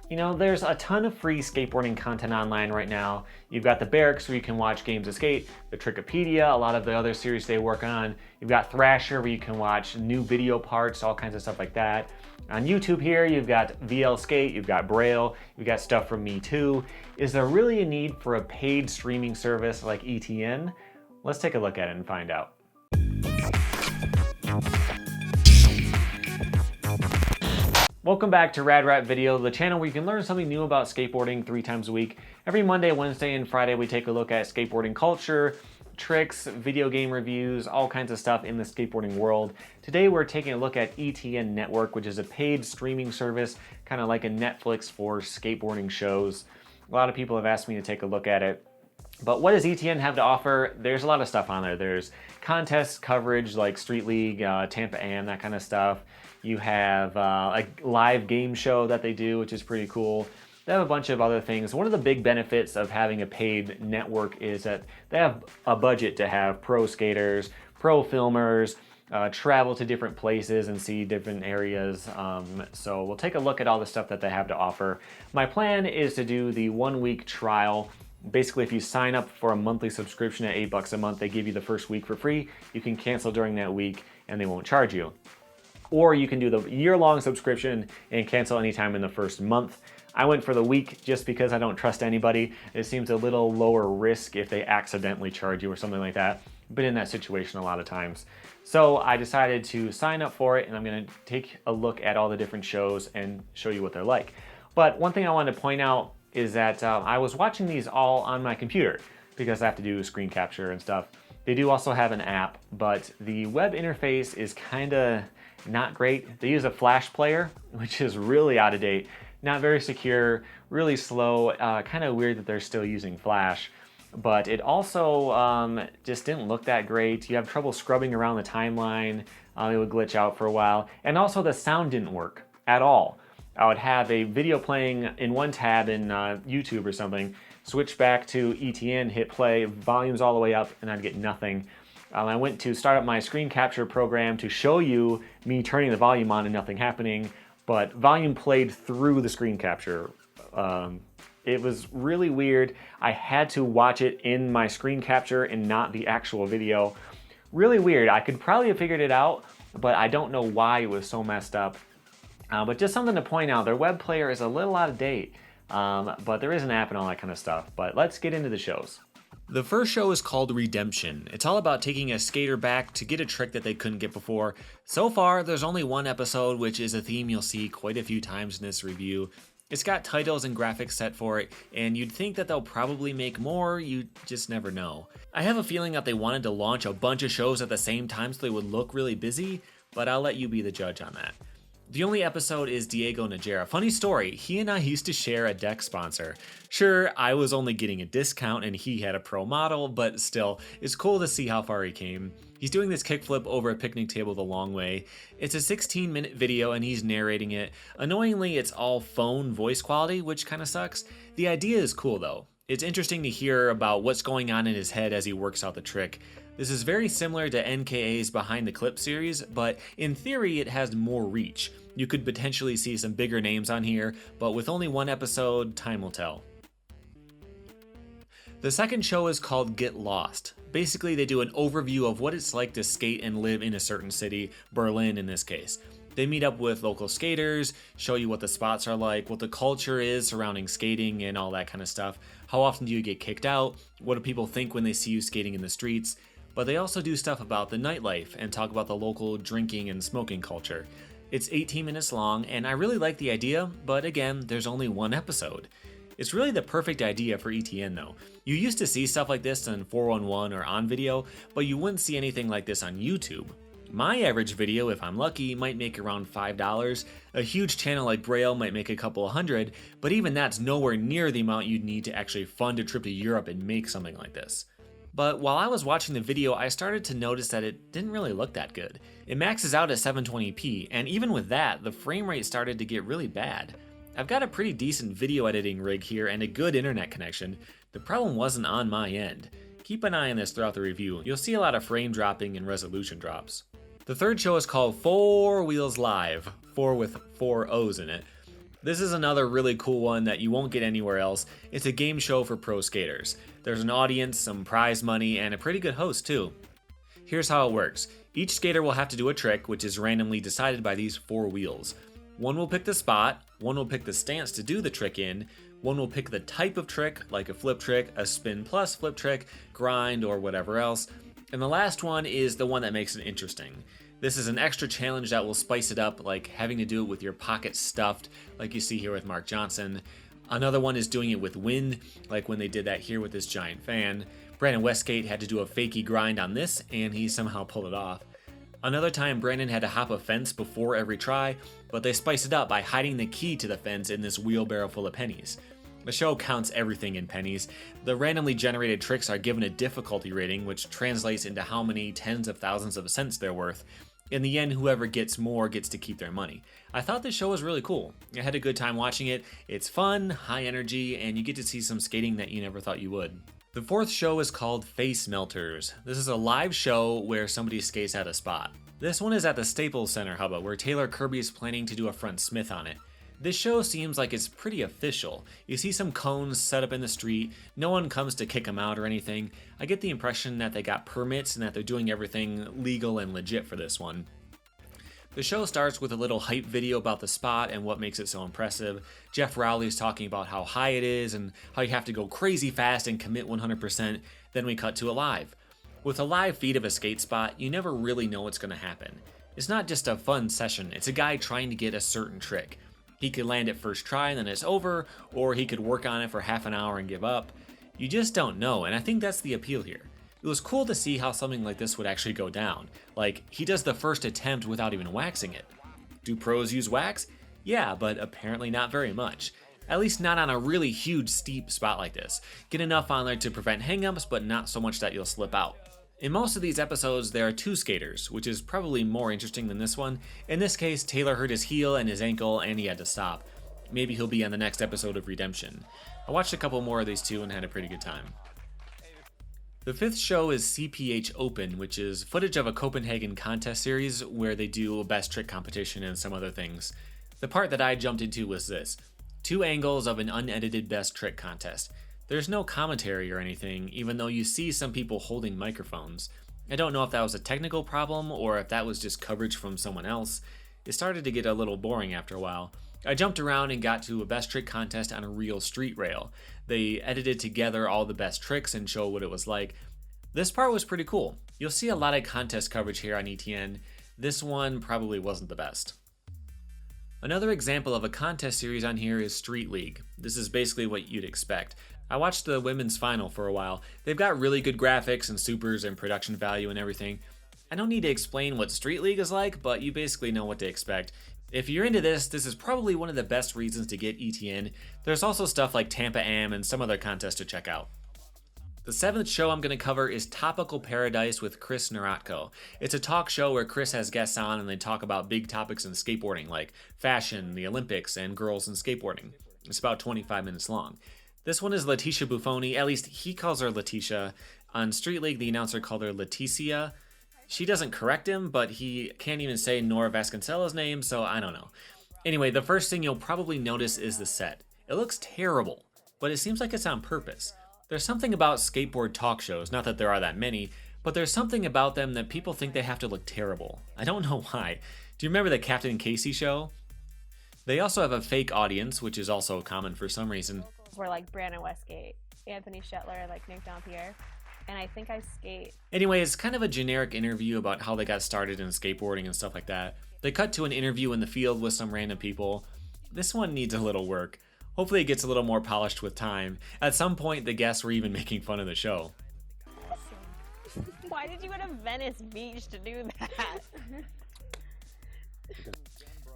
You know, there's a ton of free skateboarding content online right now. You've got the Barracks where you can watch games of skate, the Trickopedia, a lot of the other series they work on. You've got Thrasher where you can watch new video parts, all kinds of stuff like that. On YouTube here, you've got VL Skate, you've got Braille, you've got stuff from Me Too. Is there really a need for a paid streaming service like ETN? Let's take a look at it and find out. Welcome back to Rad Rat Video, the channel where you can learn something new about skateboarding 3 times a week. Every Monday, Wednesday, and Friday, we take a look at skateboarding culture, tricks, video game reviews, all kinds of stuff in the skateboarding world. Today, we're taking a look at ETN Network, which is a paid streaming service, kind of like a Netflix for skateboarding shows. A lot of people have asked me to take a look at it. But what does ETN have to offer? There's a lot of stuff on there. There's contest coverage like Street League, Tampa Am, that kind of stuff. You have a live game show that they do, which is pretty cool. They have a bunch of other things. One of the big benefits of having a paid network is that they have a budget to have pro skaters, pro filmers, travel to different places and see different areas. So we'll take a look at all the stuff that they have to offer. My plan is to do the 1-week trial. Basically, if you sign up for a monthly subscription at $8 a month, they give you the first week for free. You can cancel during that week and they won't charge you. Or you can do the year-long subscription and cancel anytime in the first month. I went for the week just because I don't trust anybody. It seems a little lower risk if they accidentally charge you or something like that. Been in that situation a lot of times. So I decided to sign up for it, and I'm gonna take a look at all the different shows and show you what they're like. But one thing I wanted to point out is that I was watching these all on my computer because I have to do screen capture and stuff. They do also have an app, but the web interface is kinda not great. They use a Flash player, which is really out of date, not very secure, really slow, kind of weird that they're still using Flash. But it also just didn't look that great. You have trouble scrubbing around the timeline. It would glitch out for a while. And also the sound didn't work at all. I would have a video playing in one tab in YouTube or something, switch back to ETN, hit play, volume's all the way up, and I'd get nothing. I went to start up my screen capture program to show you me turning the volume on and nothing happening, but volume played through the screen capture. It was really weird. I had to watch it in my screen capture and not the actual video. Really weird. I could probably have figured it out, but I don't know why it was so messed up. But just something to point out, their web player is a little out of date, but there is an app and all that kind of stuff. But let's get into the shows. The first show is called Redemption. It's all about taking a skater back to get a trick that they couldn't get before. So far, there's only one episode, which is a theme you'll see quite a few times in this review. It's got titles and graphics set for it, and you'd think that they'll probably make more, you just never know. I have a feeling that they wanted to launch a bunch of shows at the same time so they would look really busy, but I'll let you be the judge on that. The only episode is Diego Najera. Funny story, he and I used to share a deck sponsor. Sure, I was only getting a discount and he had a pro model, but still, it's cool to see how far he came. He's doing this kickflip over a picnic table the long way. It's a 16-minute video and he's narrating it. Annoyingly, it's all phone voice quality, which kind of sucks. The idea is cool though. It's interesting to hear about what's going on in his head as he works out the trick. This is very similar to NKA's Behind the Clip series, but in theory it has more reach. You could potentially see some bigger names on here, but with only one episode, time will tell. The second show is called Get Lost. Basically, they do an overview of what it's like to skate and live in a certain city, Berlin in this case. They meet up with local skaters, show you what the spots are like, what the culture is surrounding skating and all that kind of stuff. How often do you get kicked out? What do people think when they see you skating in the streets? But they also do stuff about the nightlife and talk about the local drinking and smoking culture. It's 18 minutes long, and I really like the idea, but again, there's only one episode. It's really the perfect idea for ETN though. You used to see stuff like this on 411 or on video, but you wouldn't see anything like this on YouTube. My average video, if I'm lucky, might make around $5. A huge channel like Braille might make a couple of hundred, but even that's nowhere near the amount you'd need to actually fund a trip to Europe and make something like this. But while I was watching the video, I started to notice that it didn't really look that good. It maxes out at 720p, and even with that, the frame rate started to get really bad. I've got a pretty decent video editing rig here and a good internet connection. The problem wasn't on my end. Keep an eye on this throughout the review. You'll see a lot of frame dropping and resolution drops. The third show is called 4 Wheels Live, 4 with 4 O's in it. This is another really cool one that you won't get anywhere else. It's a game show for pro skaters. There's an audience, some prize money, and a pretty good host too. Here's how it works. Each skater will have to do a trick, which is randomly decided by these 4 wheels. One will pick the spot, one will pick the stance to do the trick in, one will pick the type of trick, like a flip trick, a spin plus flip trick, grind, or whatever else, and the last one is the one that makes it interesting. This is an extra challenge that will spice it up, like having to do it with your pockets stuffed, like you see here with Mark Johnson. Another one is doing it with wind, like when they did that here with this giant fan. Brandon Westgate had to do a fakie grind on this, and he somehow pulled it off. Another time, Brandon had to hop a fence before every try, but they spiced it up by hiding the key to the fence in this wheelbarrow full of pennies. The show counts everything in pennies. The randomly generated tricks are given a difficulty rating, which translates into how many tens of thousands of cents they're worth. In the end, whoever gets more gets to keep their money. I thought this show was really cool. I had a good time watching it. It's fun, high energy, and you get to see some skating that you never thought you would. The 4th show is called Face Melters. This is a live show where somebody skates at a spot. This one is at the Staples Center Hubba, where Taylor Kirby is planning to do a front Smith on it. This show seems like it's pretty official. You see some cones set up in the street, no one comes to kick them out or anything. I get the impression that they got permits and that they're doing everything legal and legit for this one. The show starts with a little hype video about the spot and what makes it so impressive. Jeff Rowley's talking about how high it is and how you have to go crazy fast and commit 100%. Then we cut to a live. With a live feed of a skate spot, you never really know what's going to happen. It's not just a fun session, it's a guy trying to get a certain trick. He could land it first try and then it's over, or he could work on it for half an hour and give up. You just don't know, and I think that's the appeal here. It was cool to see how something like this would actually go down. Like, he does the first attempt without even waxing it. Do pros use wax? Yeah, but apparently not very much. At least not on a really huge steep spot like this. Get enough on there to prevent hangups, but not so much that you'll slip out. In most of these episodes, there are 2 skaters, which is probably more interesting than this one. In this case, Taylor hurt his heel and his ankle, and he had to stop. Maybe he'll be on the next episode of Redemption. I watched a couple more of these 2 and had a pretty good time. The 5th show is CPH Open, which is footage of a Copenhagen contest series where they do a best trick competition and some other things. The part that I jumped into was this: 2 angles of an unedited best trick contest. There's no commentary or anything, even though you see some people holding microphones. I don't know if that was a technical problem or if that was just coverage from someone else. It started to get a little boring after a while. I jumped around and got to a best trick contest on a real street rail. They edited together all the best tricks and show what it was like. This part was pretty cool. You'll see a lot of contest coverage here on ETN. This one probably wasn't the best. Another example of a contest series on here is Street League. This is basically what you'd expect. I watched the women's final for a while. They've got really good graphics and supers and production value and everything. I don't need to explain what Street League is like, but you basically know what to expect. If you're into this is probably one of the best reasons to get ETN. There's also stuff like Tampa Am and some other contests to check out. The 7th show I'm going to cover is Topical Paradise with Chris Narotko. It's a talk show where Chris has guests on and they talk about big topics in skateboarding like fashion, the Olympics, and girls in skateboarding. It's about 25 minutes long. This one is Letitia Buffoni, at least he calls her Letitia. On Street League, the announcer called her Leticia. She doesn't correct him, but he can't even say Nora Vasconcelos' name, so I don't know. Anyway, the first thing you'll probably notice is the set. It looks terrible, but it seems like it's on purpose. There's something about skateboard talk shows, not that there are that many, but there's something about them that people think they have to look terrible. I don't know why. Do you remember the Captain Casey show? They also have a fake audience, which is also common for some reason. Were like Brandon Westgate, Anthony Shetler, like Nick Dompierre, and I think I skate. Anyway, it's kind of a generic interview about how they got started in skateboarding and stuff like that. They cut to an interview in the field with some random people. This one needs a little work. Hopefully it gets a little more polished with time. At some point, the guests were even making fun of the show. Why did you go to Venice Beach to do that?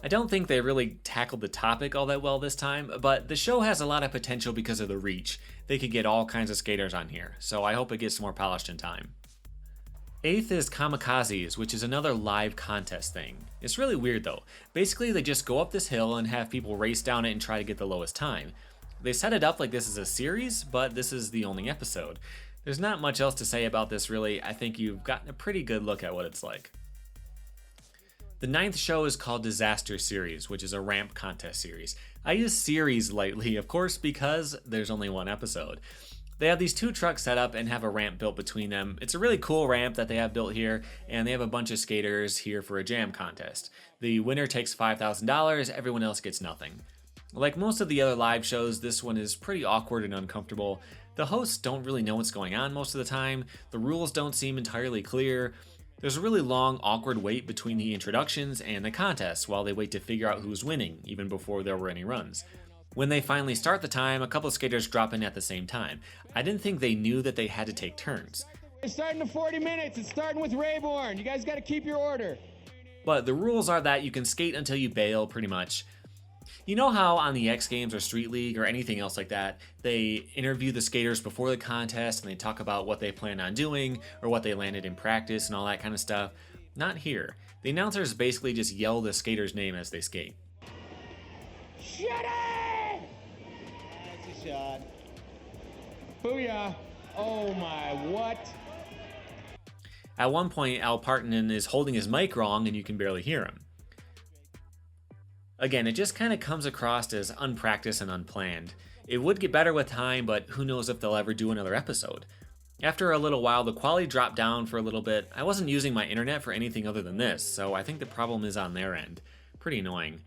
I don't think they really tackled the topic all that well this time, but the show has a lot of potential because of the reach. They could get all kinds of skaters on here, so I hope it gets more polished in time. 8th is Kamikazes, which is another live contest thing. It's really weird though. Basically, they just go up this hill and have people race down it and try to get the lowest time. They set it up like this is a series, but this is the only episode. There's not much else to say about this really. I think you've gotten a pretty good look at what it's like. The 9th show is called Disaster Series, which is a ramp contest series. I use series lightly, of course, because there's only one episode. They have these 2 trucks set up and have a ramp built between them. It's a really cool ramp that they have built here, and they have a bunch of skaters here for a jam contest. The winner takes $5,000, everyone else gets nothing. Like most of the other live shows, this one is pretty awkward and uncomfortable. The hosts don't really know what's going on most of the time, the rules don't seem entirely clear. There's a really long, awkward wait between the introductions and the contests while they wait to figure out who's winning, even before there were any runs. When they finally start the time, a couple of skaters drop in at the same time. I didn't think they knew that they had to take turns. It's starting to 40 minutes. It's starting with Rayborn. You guys got to keep your order. But the rules are that you can skate until you bail, pretty much. You know how on the X Games or Street League or anything else like that, they interview the skaters before the contest and they talk about what they plan on doing or what they landed in practice and all that kind of stuff? Not here. The announcers basically just yell the skater's name as they skate. Shut it! That's a shot. Booyah. Oh my, what? At one point, Al Partanen is holding his mic wrong and you can barely hear him. Again, it just kind of comes across as unpracticed and unplanned. It would get better with time, but who knows if they'll ever do another episode. After a little while, the quality dropped down for a little bit. I wasn't using my internet for anything other than this, so I think the problem is on their end. Pretty annoying.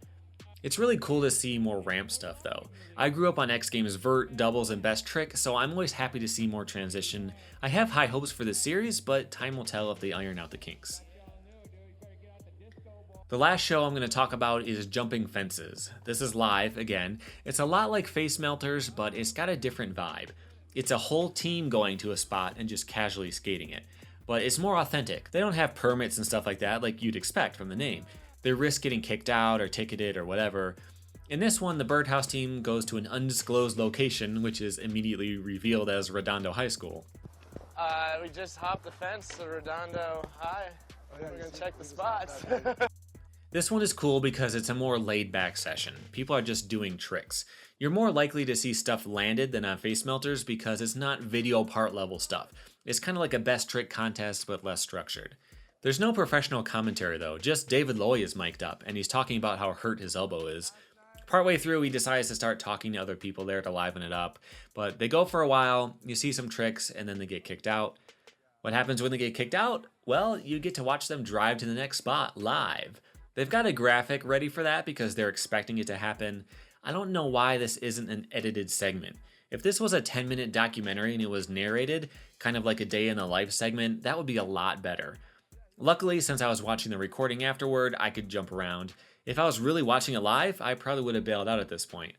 It's really cool to see more ramp stuff though. I grew up on X Games vert, doubles, and best trick, so I'm always happy to see more transition. I have high hopes for this series, but time will tell if they iron out the kinks. The last show I'm going to talk about is Jumping Fences. This is live, again. It's a lot like Face Melters, but it's got a different vibe. It's a whole team going to a spot and just casually skating it. But it's more authentic. They don't have permits and stuff like that like you'd expect from the name. They risk getting kicked out or ticketed or whatever. In this one, the Birdhouse team goes to an undisclosed location, which is immediately revealed as Redondo High School. We just hopped the fence to Redondo High. We're going to check the spots. This one is cool because it's a more laid-back session. People are just doing tricks. You're more likely to see stuff landed than on Face Melters because it's not video part level stuff. It's kind of like a best trick contest but less structured. There's no professional commentary though, just David Loy is mic'd up and he's talking about how hurt his elbow is. Partway through he decides to start talking to other people there to liven it up, but they go for a while, you see some tricks, and then they get kicked out. What happens when they get kicked out? Well, you get to watch them drive to the next spot live. They've got a graphic ready for that because they're expecting it to happen. I don't know why this isn't an edited segment. If this was a 10-minute documentary and it was narrated, kind of like a day in the life segment, that would be a lot better. Luckily, since I was watching the recording afterward, I could jump around. If I was really watching it live, I probably would have bailed out at this point.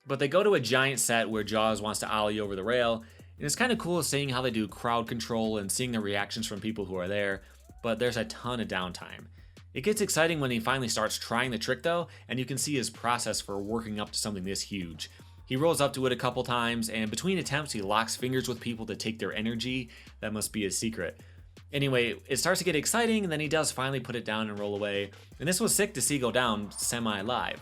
But they go to a giant set where Jaws wants to ollie over the rail, and it's kind of cool seeing how they do crowd control and seeing the reactions from people who are there, but there's a ton of downtime. It gets exciting when he finally starts trying the trick though, and you can see his process for working up to something this huge. He rolls up to it a couple times, and between attempts he locks fingers with people to take their energy. That must be his secret. Anyway, it starts to get exciting, and then he does finally put it down and roll away, and this was sick to see go down semi-live.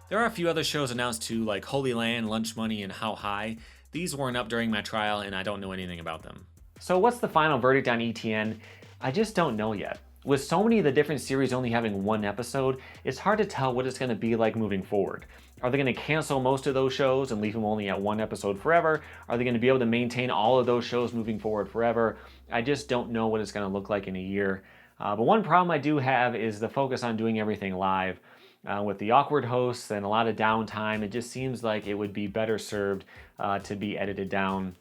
There are a few other shows announced too, like Holy Land, Lunch Money, and How High. These weren't up during my trial, and I don't know anything about them. So what's the final verdict on ETN? I just don't know yet. With so many of the different series only having one episode, it's hard to tell what it's going to be like moving forward. Are they going to cancel most of those shows and leave them only at one episode forever? Are they going to be able to maintain all of those shows moving forward forever? I just don't know what it's going to look like in a year. But one problem I do have is the focus on doing everything live. With the awkward hosts and a lot of downtime, it just seems like it would be better served to be edited down.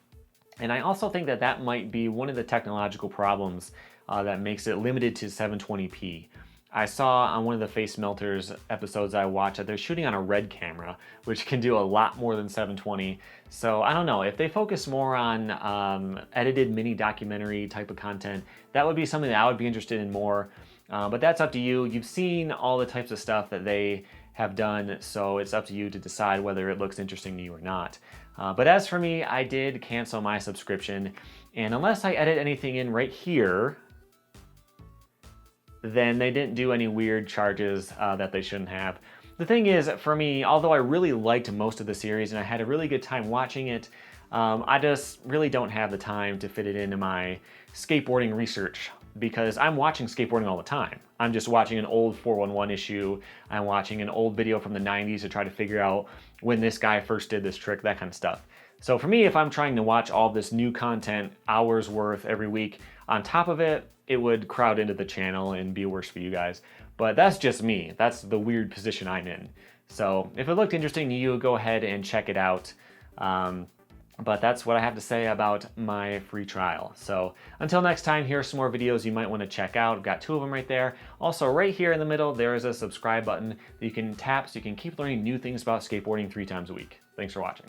And I also think that that might be one of the technological problems that makes it limited to 720p. I saw on one of the Face Melters episodes I watched that they're shooting on a red camera, which can do a lot more than 720. So I don't know, if they focus more on edited mini documentary type of content, that would be something that I would be interested in more. But that's up to you. You've seen all the types of stuff that they have done, so it's up to you to decide whether it looks interesting to you or not. But as for me, I did cancel my subscription, and unless I edit anything in right here, then they didn't do any weird charges that they shouldn't have. The thing is, for me, although I really liked most of the series and I had a really good time watching it, I just really don't have the time to fit it into my skateboarding research because I'm watching skateboarding all the time. I'm just watching an old 411 issue. I'm watching an old video from the 90s to try to figure out when this guy first did this trick, that kind of stuff. So for me, if I'm trying to watch all this new content, hours worth every week, on top of it, it would crowd into the channel and be worse for you guys. But that's just me. That's the weird position I'm in. So if it looked interesting to you, go ahead and check it out. But that's what I have to say about my free trial. So until next time, here are some more videos you might want to check out. I've got 2 of them right there. Also, right here in the middle, there is a subscribe button that you can tap so you can keep learning new things about skateboarding 3 times a week. Thanks for watching.